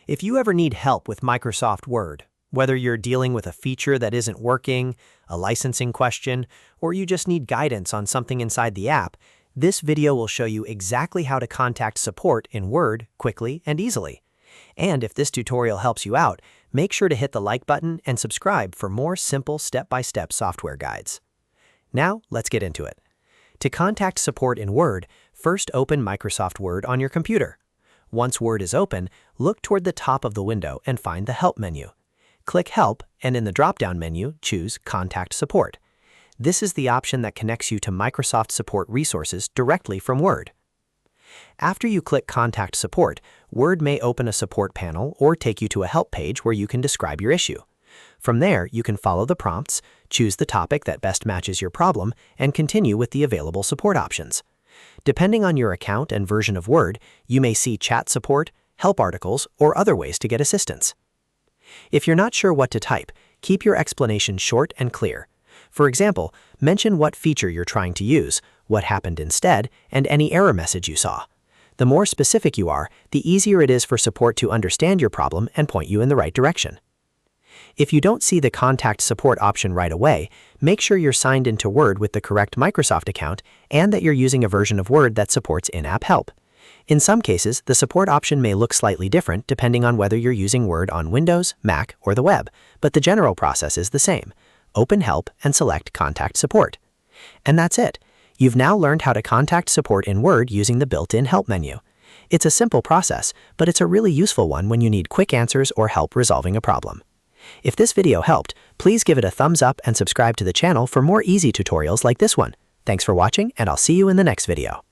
If you ever need help with Microsoft Word, whether you're dealing with a feature that isn't working, a licensing question, or you just need guidance on something inside the app, this video will show you exactly how to contact support in Word quickly and easily. And if this tutorial helps you out, make sure to hit the like button and subscribe for more simple step-by-step software guides. Now, let's get into it. To contact support in Word, first open Microsoft Word on your computer. Once Word is open, look toward the top of the window and find the Help menu. Click Help, and in the drop-down menu, choose Contact Support. This is the option that connects you to Microsoft Support resources directly from Word. After you click Contact Support, Word may open a support panel or take you to a help page where you can describe your issue. From there, you can follow the prompts, choose the topic that best matches your problem, and continue with the available support options. Depending on your account and version of Word, you may see chat support, help articles, or other ways to get assistance. If you're not sure what to type, keep your explanation short and clear. For example, mention what feature you're trying to use, what happened instead, and any error message you saw. The more specific you are, the easier it is for support to understand your problem and point you in the right direction. If you don't see the Contact Support option right away, make sure you're signed into Word with the correct Microsoft account and that you're using a version of Word that supports in-app help. In some cases, the support option may look slightly different depending on whether you're using Word on Windows, Mac, or the web, but the general process is the same. Open Help and select Contact Support. And that's it. You've now learned how to contact support in Word using the built-in Help menu. It's a simple process, but it's a really useful one when you need quick answers or help resolving a problem. If this video helped, please give it a thumbs up and subscribe to the channel for more easy tutorials like this one. Thanks for watching, and I'll see you in the next video.